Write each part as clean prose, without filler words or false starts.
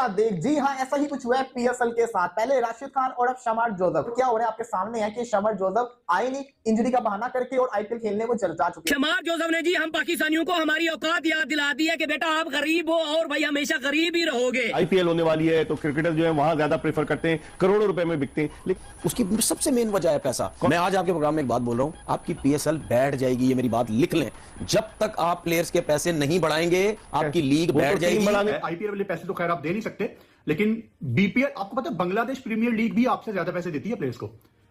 तमाशा देख। जी हाँ, ऐसा ही कुछ हुआ है पीएसएल के साथ। पहले राशिद खान और अब शमार जोसेफ। क्या हो रहा है आपके सामने है कि शमार जोसेफ आए नहीं, इंजरी का बहाना करके और आईपीएल खेलने वो जा चुके हैं। शमार जोसेफ ने जी हम पाकिस्तानियों को हमारी औकात याद दिला दी है कि बेटा आप गरीब हो और भाई हमेशा गरीब ही रहोगे। आईपीएल होने वाली है तो क्रिकेटर जो है वहां ज्यादा प्रेफर करते हैं, करोड़ों रुपए में बिकते हैं। लेकिन उसकी सबसे मेन वजह है पैसा। मैं आज आपके प्रोग्राम में एक बात बोल रहा हूं, आपकी पीएसएल बैठ जाएगी, ये मेरी बात लिख लें। जब तक आप प्लेयर्स के पैसे नहीं बढ़ाएंगे आपकी लीग बैठ जाएगी। आईपीएल वाले पैसे तो खैर आप दे नहीं सकते, लेकिन बीपीएल, आपको पता है बांग्लादेश प्रीमियर लीग भी आपसे ज्यादा पैसे देती है प्लेयर्स को।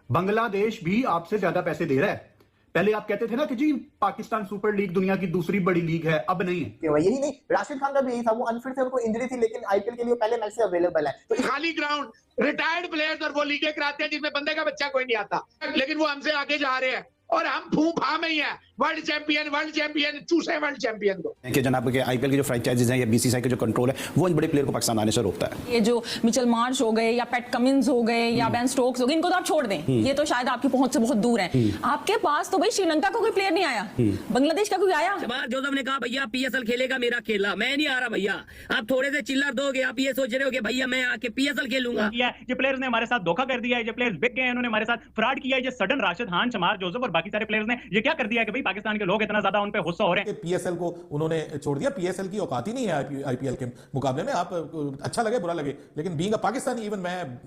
बांग्लादेश भी आपसे ज्यादा पैसे दे रहा है। पहले आप कहते थे ना कि जी पाकिस्तान सुपर लीग दुनिया की दूसरी बड़ी लीग है, अब नहीं है। यही नहीं, राशिद खान का भी यही था, वो अनफिट थे, उनको इंजरी थी, लेकिन आईपीएल के लिए पहले मैच से अवेलेबल है। तो खाली ग्राउंड, रिटायर्ड प्लेयर्स और वो लीगें कराते हैं जिसमें बंदे का बच्चा कोई नहीं आता, लेकिन वो हमसे आगे जा रहे हैं और हम फूफा में ही है। वर्ल्ड चैंपियन चूसे वर्ल्ड चैंपियन को कि जनाब के आईपीएल की जो फ्रेंचाइजीज हैं या बीसीसीआई का जो कंट्रोल है वो इन बड़े प्लेयर को पाकिस्तान आने से रोकता है। ये जो मिचेल मार्श हो गए या पैट कमिंस हो गए या बेन स्टोक्स हो गए, इनको तो आप छोड़ दें, ये तो शायद आपकी पहुंच से बहुत दूर है। आपके पास तो भाई श्रीलंका का कोई प्लेयर नहीं आया, बांग्लादेश का कोई आया। शमार जोसेफ ने कहा भैया पीएसएल खेलेगा मेरा खेला, मैं नहीं आ रहा भैया। आप थोड़े से चिल्लर दोगे, आप ये सोच रहे हो कि भैया मैं आके पीएसएल खेलूंगा। ये प्लेयर्स ने हमारे साथ धोखा कर दिया है, ये प्लेयर्स बिक गए हैं, इन्होंने हमारे साथ फ्रॉड किया है। ये सडन राशिद खान, शमार जोसेफ और बाकी सारे प्लेयर्स ने ये क्या कर दिया है कि भाई पाकिस्तान के लोग इतना ज्यादा उन पे गुस्सा हो रहे हैं। पीएसएल को उन्होंने छोड़ दिया। पीएसएल की औकात ही नहीं है आईपीएल के मुकाबले में। आप अच्छा लगे बुरा लगे, लेकिन बीइंग अ पाकिस्तानी इवन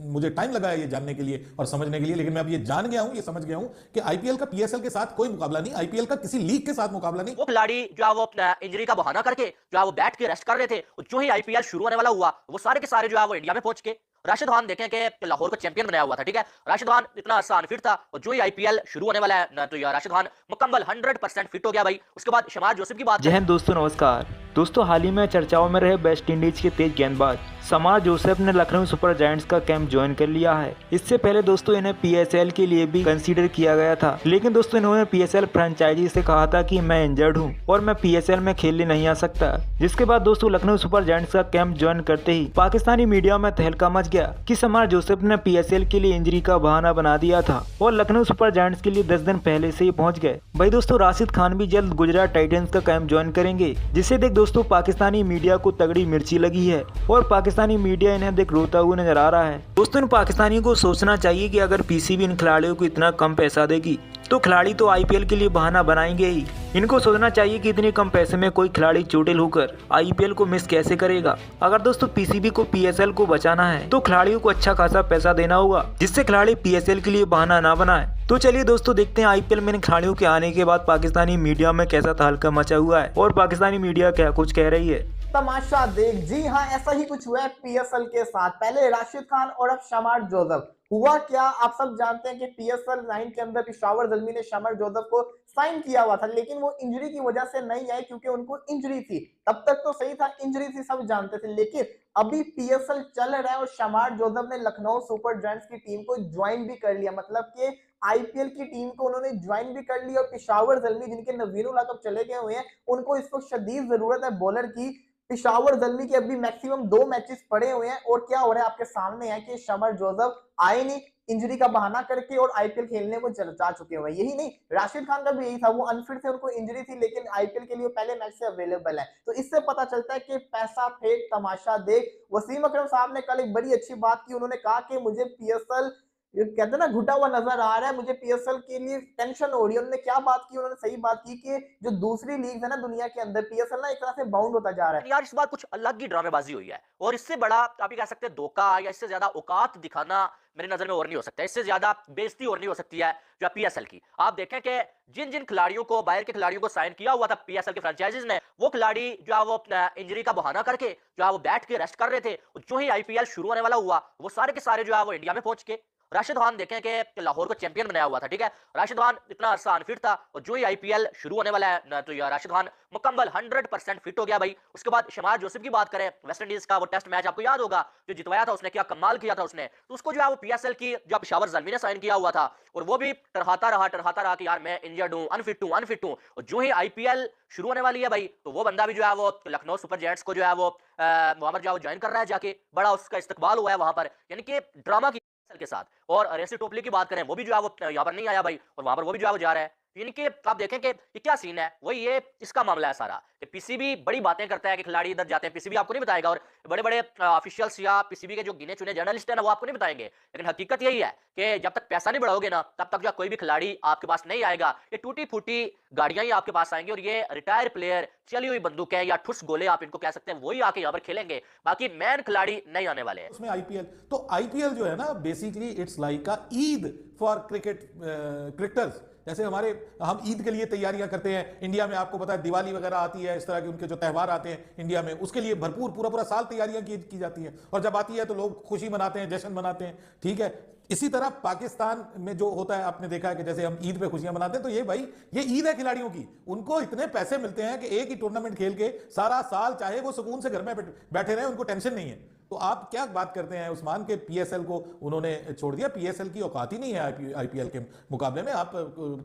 मुझे टाइम लगा है ये जानने के लिए और समझने के लिए, लेकिन मैं अब ये जान गया हूं, ये समझ गया हूं कि आईपीएल का पीएसएल के साथ कोई मुकाबला नहीं, आईपीएल का किसी लीग के साथ मुकाबला नहीं। वो खिलाड़ी जो है वो इंजरी का बहाना करके जो है वो बैठ के रेस्ट कर रहे थे, जो ही आईपीएल शुरू होने वाला हुआ वो सारे के सारे जो है वो इंडिया में पहुंच के राशिद खान देखें कि लाहौर को चैंपियन बनाया हुआ था, ठीक है। राशिद खान इतना आसान फिट था और जो ही आईपीएल शुरू होने वाला है तो राशिद खान मुकम्मल 100% फिट हो गया भाई। उसके बाद शमार जोसेफ की बात। जय हिंद दोस्तों, नमस्कार दोस्तों। हाल ही में चर्चाओं में रहे वेस्ट इंडीज के तेज गेंदबाज शमार जोसेफ ने लखनऊ सुपर जायंट्स का कैंप ज्वाइन कर लिया है। इससे पहले दोस्तों इन्हें पीएसएल के लिए भी कंसीडर किया गया था, लेकिन दोस्तों इन्होंने पीएसएल फ्रेंचाइजी से कहा था कि मैं इंजर्ड हूं और मैं पीएसएल में खेलने नहीं आ सकता। जिसके बाद दोस्तों लखनऊ सुपर जायंट्स का कैंप ज्वाइन करते ही पाकिस्तानी मीडिया में तहलका मच गया कि शमार जोसेफ ने पीएसएल के लिए इंजरी का बहाना बना दिया था और लखनऊ सुपर जायंट्स के लिए 10 दिन पहले से ही पहुंच गए। भाई दोस्तों राशिद खान भी जल्द गुजरात टाइटंस का कैंप ज्वाइन करेंगे, जिसे देख दोस्तों पाकिस्तानी मीडिया को तगड़ी मिर्ची लगी है और पाकिस्तानी मीडिया इन्हें देख रोता हुआ नजर आ रहा है। दोस्तों इन पाकिस्तानियों को सोचना चाहिए कि अगर पीसीबी इन खिलाड़ियों को इतना कम पैसा देगी तो खिलाड़ी तो आईपीएल के लिए बहाना बनाएंगे ही। इनको सोचना चाहिए कि इतने कम पैसे में कोई खिलाड़ी चोटिल होकर आईपीएल को मिस कैसे करेगा। अगर दोस्तों पीसीबी को पीएसएल को बचाना है तो खिलाड़ियों को अच्छा खासा पैसा देना होगा, जिससे खिलाड़ी पीएसएल के लिए बहाना ना बनाए। तो चलिए दोस्तों देखते हैं आईपीएल में इन खिलाड़ियों के आने के बाद पाकिस्तानी मीडिया में कैसा तहलका मचा हुआ है और पाकिस्तानी मीडिया क्या कुछ कह रही है। तमाशा देख। जी हाँ, ऐसा ही कुछ हुआ है पीएसएल के साथ। पहले राशिद खान और अब शमार जोसेफ। हुआ क्या, आप सब जानते हैं कि पीएसएल 9 के अंदर पेशावर ज़ल्मी ने शमार जोसेफ को साइन किया हुआ था, लेकिन वो इंजरी की वजह से नहीं आए क्योंकि उनको इंजरी थी। तब तक तो सही था, इंजरी थी सब जानते थे, लेकिन अभी पीएसएल चल रहा है और शमार जोसेफ ने लखनऊ सुपर जायंट्स की टीम को ज्वाइन भी कर लिया। मतलब कि आईपीएल की टीम को उन्होंने ज्वाइन भी कर लिया और पेशावर ज़ल्मी जिनके नवीन लकब चले गए हुए हैं, उनको इस वक्त शदीद जरूरत है बॉलर की। पेशावर ज़ल्मी के अभी मैक्सिमम 2 मैचेस पड़े हुए हैं और क्या हो रहा है आपके सामने है कि शमार जोसेफ आए नहीं, इंजरी का बहाना करके और आईपीएल खेलने को जा चुके हुए हैं। यही नहीं, राशिद खान का भी यही था, वो अनफिट थे, उनको इंजरी थी, लेकिन आईपीएल के लिए पहले मैच से अवेलेबल है। तो इससे पता चलता है कि पैसा फेंक तमाशा देख। वसीम अकरम साहब ने कल एक बड़ी अच्छी बात की, उन्होंने कहा कि मुझे पीएसएल कहते हैं ना घुटा हुआ नजर आ रहा है, मुझे पीएसएल के लिए टेंशन हो रही है। उन्होंने क्या बात की, उन्होंने सही बात की कि जो दूसरी लीग है ना दुनिया के अंदर, पीएसएल ना एक तरह से बाउंड होता जा रहा है। यार इस बार कुछ अलग ही ड्रामेबाजी हुई है और इससे बड़ा आप ये कह सकते हैं धोखा या इससे ज्यादा औकात दिखाना मेरी नजर में और नहीं हो सकता। इससे ज्यादा बेइज्जती और नहीं हो सकती है जो पीएसएल की। आप देखें कि जिन जिन खिलाड़ियों को, बाहर के खिलाड़ियों को साइन किया हुआ था पीएसएल के फ्रेंचाइजीज ने, वो खिलाड़ी जो है वो इंजरी का बहाना करके जो है वो बैठ के रेस्ट कर रहे थे, जो ही आईपीएल शुरू होने वाला हुआ वो सारे के सारे जो है वो इंडिया में पहुंच के राशिद खान देखें कि लाहौर को चैंपियन बनाया हुआ था, ठीक है। राशिद खान इतना आसान फिट था और जो ही आईपीएल शुरू होने वाला है तो राशिद खान मुकम्मल 100% फिट हो गया भाई। उसके बाद शमार जोसेफ की बात करें, वेस्ट इंडीज का वो टेस्ट मैच आपको याद होगा जो जितवाया था उसने, क्या कमाल किया था उसने। तो उसको जो है वो पीएसएल की जो पेशावर ज़ल्मी ने साइन किया हुआ था और वो भी टरहाता रहा कि यार मैं इंजर्ड हूं, अनफिट हूं। और जो ही आईपीएल शुरू होने वाली है भाई तो वो बंदा भी जो है वो लखनऊ सुपर जायंट्स को जो है वो वहां पर जो ज्वाइन कर रहा है जाके। बड़ा उसका इस्तकबाल हुआ है वहां पर, यानी कि ड्रामा की के साथ। और रेसी टोपली की बात करें, वो भी जो है वो यहाँ पर नहीं आया भाई और वहां पर वो भी जो है वो जा रहा है। यानी कि आप देखें कि ये क्या सीन है, वही ये इसका मामला है सारा कि पीसीबी बड़ी बातें करता है कि खिलाड़ी इधर जाते हैं, पीसीबी आपको नहीं बताएगा, और बड़े बड़े ऑफिशियल्स या पीसीबी के जो गिने चुने जर्नलिस्ट हैं ना वो आपको नहीं बताएंगे। लेकिन हकीकत यही है कि जब तक पैसा नहीं बढ़ाओगे ना तब तक जो कोई भी खिलाड़ी आपके पास नहीं आएगा। ये टूटी फूटी गाड़ियां ही आपके पास आएंगी और ये रिटायर प्लेयर, चली हुई बंदूकें या ठुस गोले आप इनको कह सकते हैं, वही आके यहाँ पर खेलेंगे, बाकी मैन खिलाड़ी नहीं आने वाले हैं। उसमें आईपीएल, तो आईपीएल जो है ना basically it's like a Eid for cricketers. जैसे हम ईद के लिए तैयारियां करते हैं, इंडिया में आपको पता है दिवाली वगैरह आती है, इस तरह के उनके जो त्यौहार आते हैं इंडिया में, उसके लिए भरपूर पूरा साल तैयारियां की जाती हैं, और जब आती है तो लोग खुशी मनाते हैं, जश्न मनाते हैं, ठीक है। इसी तरह पाकिस्तान में जो होता है, आपने देखा है कि जैसे हम ईद पे खुशियां मनाते हैं, तो ये भाई ये ईद है खिलाड़ियों की। उनको इतने पैसे मिलते हैं कि एक ही टूर्नामेंट खेल के सारा साल चाहे वो सुकून से घर में बैठे रहे, उनको टेंशन नहीं है। तो आप क्या बात करते हैं उस्मान के पीएसएल को उन्होंने छोड़ दिया? पीएसएल की औकात ही नहीं है आईपीएल के मुकाबले में। आप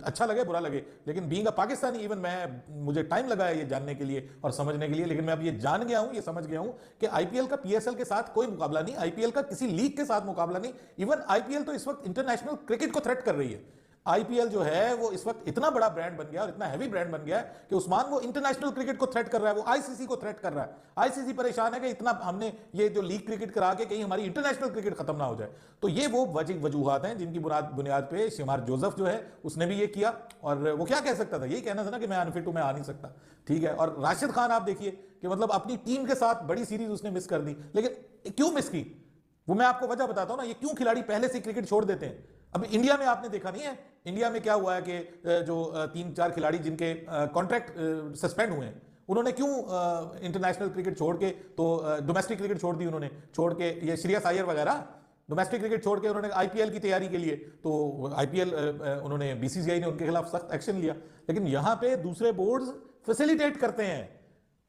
अच्छा लगे बुरा लगे, लेकिन बीइंग अ पाकिस्तानी इवन मुझे टाइम लगा है ये जानने के लिए और समझने के लिए, लेकिन मैं अब ये जान गया हूं, ये समझ गया हूं कि आईपीएल का पीएसएल के साथ कोई मुकाबला नहीं, आईपीएल का किसी लीग के साथ मुकाबला नहीं। इवन आईपीएल तो इस वक्त इंटरनेशनल क्रिकेट को थ्रेट कर रही है। आईपीएल जो है वो इस वक्त इतना बड़ा ब्रांड बन गया और इतना हैवी ब्रांड बन गया है कि उस्मान वो इंटरनेशनल क्रिकेट को थ्रेट कर रहा है, वो आईसीसी को थ्रेट कर रहा है। आईसीसी परेशान है कि इतना हमने ये जो लीग क्रिकेट करा के कहीं हमारी इंटरनेशनल क्रिकेट खत्म ना हो जाए। तो ये वो वजूहात हैं जिनकी बुनियाद पे शमार जोसेफ जो है उसने भी ये किया, और वो क्या कह सकता था, यही कहना था ना कि मैं अनफिट हूं, मैं आ नहीं सकता, ठीक है। और राशिद खान आप देखिए कि मतलब अपनी टीम के साथ बड़ी सीरीज उसने मिस कर दी, लेकिन क्यों मिस की वो मैं आपको वजह बताता हूं ना। ये क्यों खिलाड़ी पहले से क्रिकेट छोड़ देते हैं। अब इंडिया में आपने देखा नहीं है, इंडिया में क्या हुआ है कि जो 3-4 खिलाड़ी जिनके कॉन्ट्रैक्ट सस्पेंड हुए हैं, उन्होंने क्यों इंटरनेशनल क्रिकेट छोड़ के तो डोमेस्टिक क्रिकेट छोड़ दी, उन्होंने छोड़ के ये श्रेयस अय्यर वगैरह डोमेस्टिक क्रिकेट छोड़ के उन्होंने आईपीएल की तैयारी के लिए, तो आईपीएल उन्होंने बीसीसीआई ने उनके खिलाफ सख्त एक्शन लिया। लेकिन यहां पे दूसरे बोर्ड्स फैसिलिटेट करते हैं,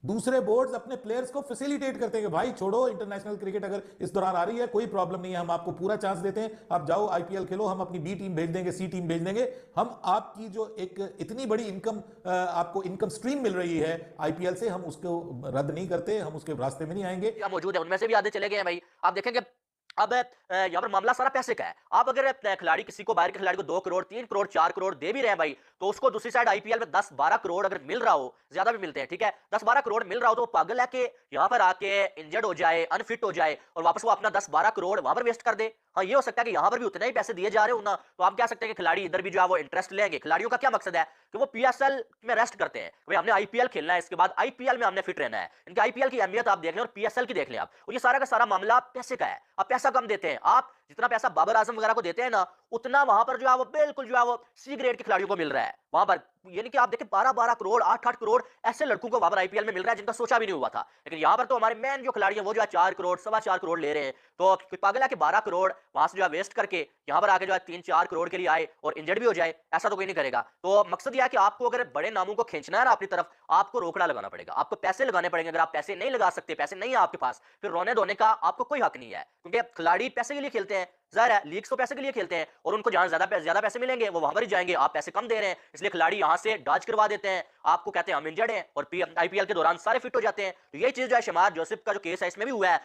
दूसरे बोर्ड्स अपने प्लेयर्स को फैसिलिटेट करते हैं कि भाई छोड़ो इंटरनेशनल क्रिकेट अगर इस दौरान आ रही है कोई प्रॉब्लम नहीं है, हम आपको पूरा चांस देते हैं, आप जाओ आईपीएल खेलो, हम अपनी बी टीम भेज देंगे, सी टीम भेज देंगे, हम आपकी जो एक इतनी बड़ी इनकम आपको इनकम स्ट्रीम मिल रही है आईपीएल से, हम उसको रद्द नहीं करते, हम उसके रास्ते में नहीं आएंगे। मौजूद है उनमें से भी आधे चले गए हैं भाई। आप देखेंगे अब यहाँ पर मामला सारा पैसे का है। आप अगर खिलाड़ी किसी को, बाहर के खिलाड़ी को 2 करोड़ 3 करोड़ 4 करोड़ दे भी रहे हैं भाई, तो उसको दूसरी साइड आईपीएल में 10-12 करोड़ अगर मिल रहा हो, ज्यादा भी मिलते हैं, ठीक है, 10-12 करोड़ मिल रहा हो, तो पागल है कि यहाँ पर आके इंजर्ड हो जाए, अनफिट हो जाए और वापस वो अपना 10-12 करोड़ वहां पर वेस्ट कर दे। हाँ, ये हो सकता है कि यहाँ पर भी उतने ही पैसे दिए जा रहे हो ना, तो आप कह सकते हैं कि खिलाड़ी इधर भी जो है वो इंटरेस्ट लेंगे। खिलाड़ियों का क्या मकसद है कि वो पीएसएल में रेस्ट करते हैं, भाई हमने आईपीएल खेलना है, इसके बाद आईपीएल में हमने फिट रहना है। इनके आईपीएल की अहमियत आप देख लें और पीएसएल की देख लें आप, और ये सारा का सारा मामला पैसे का है। आप पैसा कम देते हैं, आप जितना पैसा बाबर आजम वगैरह को देते हैं ना, उतना वहां पर जो है वो बिल्कुल जो है वो सी ग्रेड के खिलाड़ियों को मिल रहा है वहां पर। यानी कि आप देखें 12-12 करोड़ 8-8 करोड़ ऐसे लड़कों को वहां पर आईपीएल में मिल रहा है जिनका सोचा भी नहीं हुआ था। लेकिन यहाँ पर तो हमारे मैन जो खिलाड़ी हैं वो जो है 4 करोड़ 4.25 करोड़ ले रहे हैं। तो कोई पागल है कि 12 करोड़ वहां से जो है वेस्ट करके यहाँ पर आके जो है 3-4 करोड़ के लिए आए और इंजर्ड भी हो जाए, ऐसा तो कोई नहीं करेगा। तो मकसद यह है कि आपको अगर बड़े नामों को खींचना है ना अपनी तरफ, आपको रोकड़ा लगाना पड़ेगा, आपको पैसे लगाने पड़ेंगे। अगर आप पैसे नहीं लगा सकते, पैसे नहीं है आपके पास, फिर रोने धोने का आपको कोई हक नहीं है, क्योंकि खिलाड़ी पैसे के लिए खेलते हैं, जाहिर है लीग्स तो पैसे के लिए खेलते हैं, और उनको जहां ज्यादा पैसे मिलेंगे वो वहां पर ही जाएंगे। आप पैसे कम दे रहे हैं, इसलिए खिलाड़ी यहां से डॉज करवा देते हैं, आपको कहते हैं हम इंजर्ड हैं, और आईपीएल के दौरान सारे फिट हो जाते हैं। तो यही चीज जो है शमार जोसेफ का जो केस है इसमें भी हुआ है।